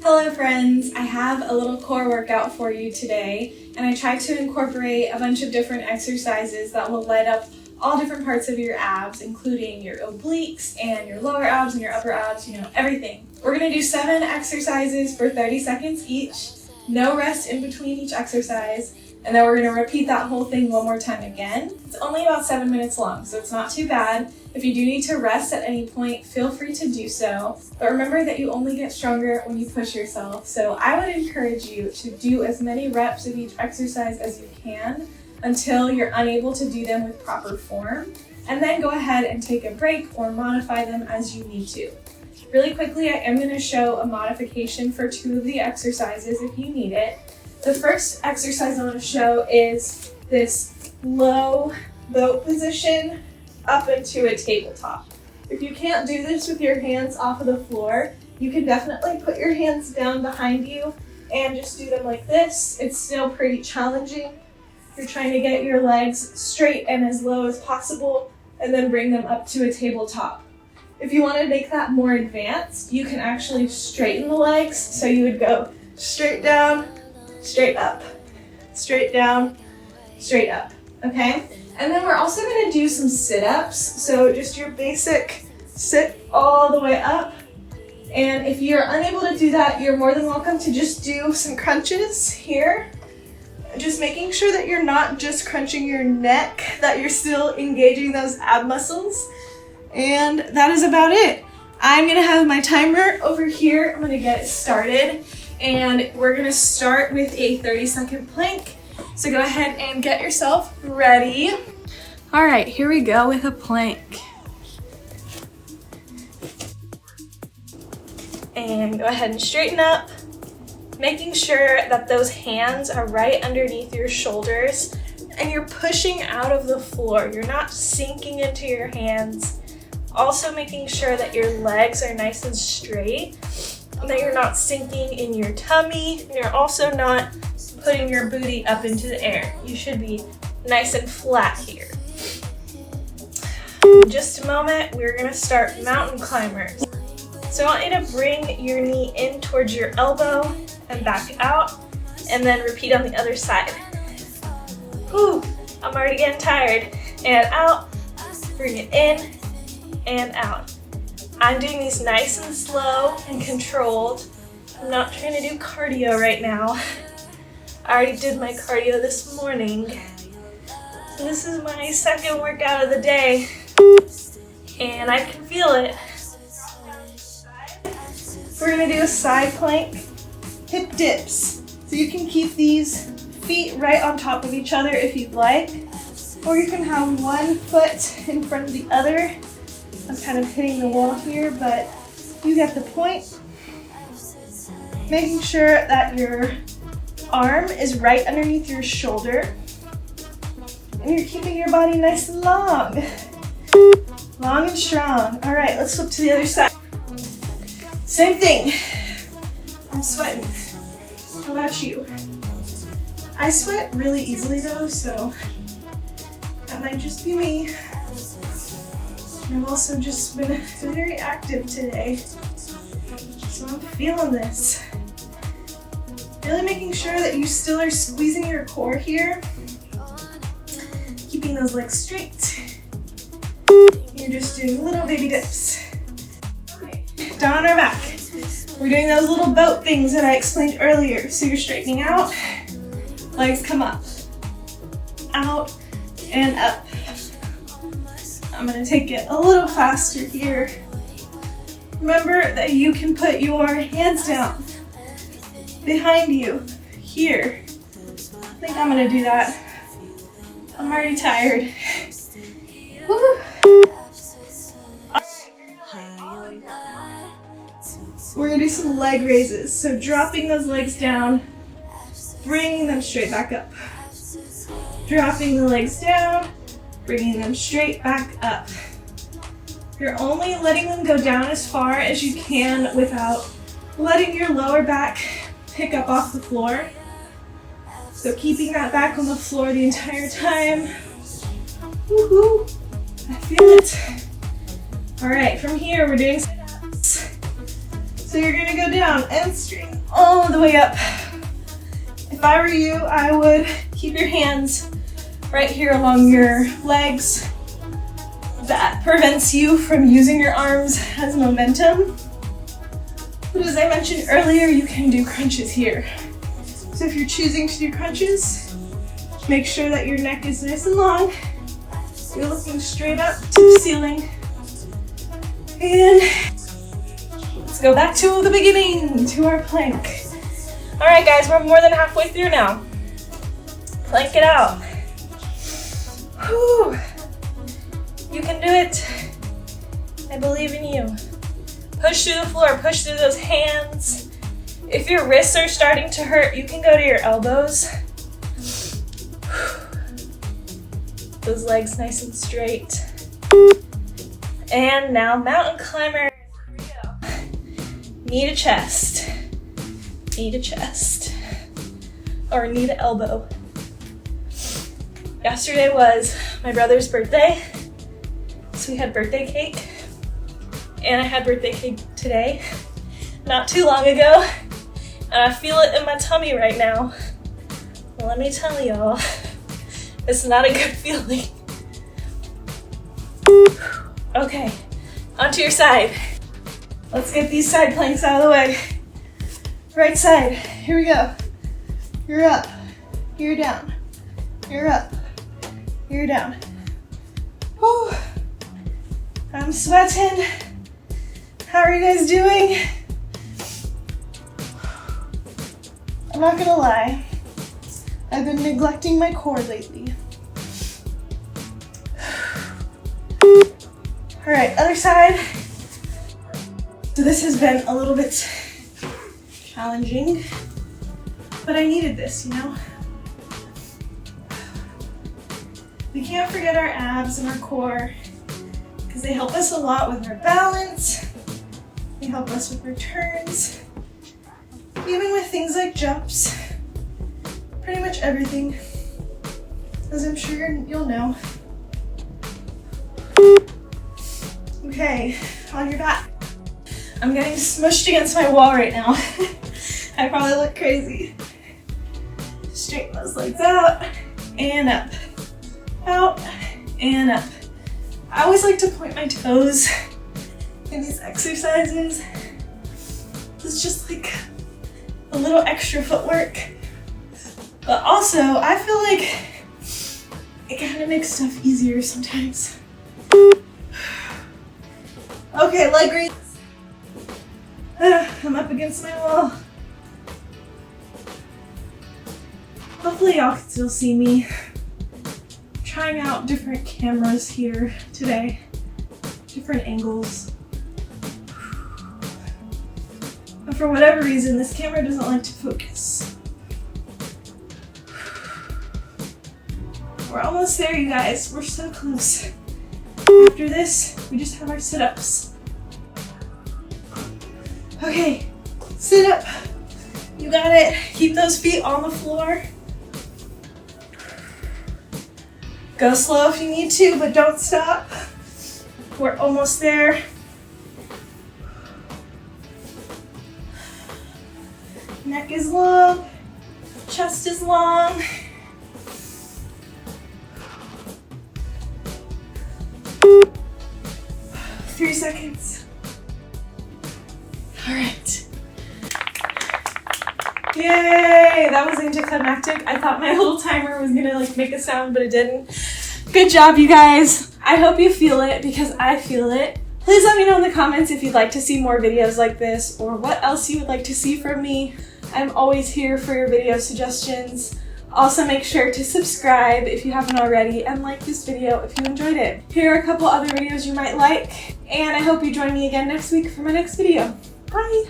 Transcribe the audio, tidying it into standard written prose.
Hello friends, I have a little core workout for you today, and I tried to incorporate a bunch of different exercises that will light up all different parts of your abs, including your obliques and your lower abs and your upper abs, everything. We're going to do 7 exercises for 30 seconds each, no rest in between each exercise, and then we're going to repeat that whole thing one more time again. It's only about 7 minutes long, so it's not too bad. If you do need to rest at any point, feel free to do so. But remember that you only get stronger when you push yourself. So I would encourage you to do as many reps of each exercise as you can until you're unable to do them with proper form. And then go ahead and take a break or modify them as you need to. Really quickly, I am going to show a modification for 2 of the exercises if you need it. The first exercise I want to show is this low boat position up into a tabletop. If you can't do this with your hands off of the floor, you can definitely put your hands down behind you and just do them like this. It's still pretty challenging. You're trying to get your legs straight and as low as possible and then bring them up to a tabletop. If you want to make that more advanced, you can actually straighten the legs. So you would go straight down, straight up, straight down, straight up, okay? And then we're also going to do some sit-ups. So just your basic sit all the way up. And if you're unable to do that, you're more than welcome to just do some crunches here. Just making sure that you're not just crunching your neck, that you're still engaging those ab muscles. And that is about it. I'm going to have my timer over here. I'm going to get it started. And we're going to start with a 30-second plank. So go ahead and get yourself ready. All right, here we go with a plank. And go ahead and straighten up, making sure that those hands are right underneath your shoulders and you're pushing out of the floor. You're not sinking into your hands. Also making sure that your legs are nice and straight, that you're not sinking in your tummy, and you're also not putting your booty up into the air. You should be nice and flat here. In just a moment, we're going to start mountain climbers. So I want you to bring your knee in towards your elbow and back out, and then repeat on the other side. Whew, I'm already getting tired. And out, bring it in, and out. I'm doing these nice and slow and controlled. I'm not trying to do cardio right now. I already did my cardio this morning. So this is my second workout of the day, and I can feel it. We're gonna do a side plank, hip dips. So you can keep these feet right on top of each other if you'd like, or you can have one foot in front of the other. I'm kind of hitting the wall here, but you get the point. Making sure that your arm is right underneath your shoulder, and you're keeping your body nice and long. Long and strong. All right, let's flip to the other side. Same thing. I'm sweating. How about you? I sweat really easily though, so that might just be me. I've also just been very active today, so I'm feeling this. Really making sure that you still are squeezing your core here, keeping those legs straight. You're just doing little baby dips. Okay, down on our back. We're doing those little boat things that I explained earlier. So you're straightening out, legs come up, out, and up. I'm gonna take it a little faster here. Remember that you can put your hands down behind you here. I think I'm gonna do that. I'm already tired. Woo. We're gonna do some leg raises. So dropping those legs down, bringing them straight back up. Dropping the legs down, bringing them straight back up. You're only letting them go down as far as you can without letting your lower back pick up off the floor. So keeping that back on the floor the entire time. Woohoo! I feel it. All right, from here we're doing sit-ups. So you're gonna go down and straighten all the way up. If I were you, I would keep your hands right here along your legs. That prevents you from using your arms as momentum. But as I mentioned earlier, you can do crunches here. So if you're choosing to do crunches, make sure that your neck is nice and long. You're looking straight up to the ceiling. And let's go back to the beginning, to our plank. All right, guys, we're more than halfway through now. Plank it out. Whew. You can do it. I believe in you. Push through the floor, push through those hands. If your wrists are starting to hurt, you can go to your elbows. Those legs nice and straight. And now mountain climbers. Here we go. Knee to chest. Knee to chest. Or knee to elbow. Yesterday was my brother's birthday. So we had birthday cake. And I had birthday cake today, not too long ago. And I feel it in my tummy right now. Well, let me tell y'all, it's not a good feeling. Okay, onto your side. Let's get these side planks out of the way. Right side, here we go. You're up, you're down, you're up, you're down. Whew. I'm sweating. How are you guys doing? I'm not gonna lie, I've been neglecting my core lately. All right, other side. So this has been a little bit challenging, but I needed this, you know? We can't forget our abs and our core because they help us a lot with our balance. They help us with our turns, even with things like jumps, pretty much everything, as I'm sure you'll know. Okay, on your back. I'm getting smushed against my wall right now. I probably look crazy. Straighten those legs out and up, out and up. I always like to point my toes in these exercises. It's just like a little extra footwork. But also, I feel like it kind of makes stuff easier sometimes. Okay, leg raise. I'm up against my wall. Hopefully y'all can still see me. Trying out different cameras here today. Different angles. But for whatever reason, this camera doesn't like to focus. We're almost there, you guys. We're so close. After this, we just have our sit-ups. Okay, sit up. You got it. Keep those feet on the floor. Go slow if you need to, but don't stop. We're almost there. Neck is long, chest is long. Three seconds. All right. Yay, that was anticlimactic. I thought my little timer was gonna like make a sound, but it didn't. Good job, you guys. I hope you feel it because I feel it. Please let me know in the comments if you'd like to see more videos like this or what else you would like to see from me. I'm always here for your video suggestions. Also, make sure to subscribe if you haven't already and like this video if you enjoyed it. Here are a couple other videos you might like, and I hope you join me again next week for my next video. Bye!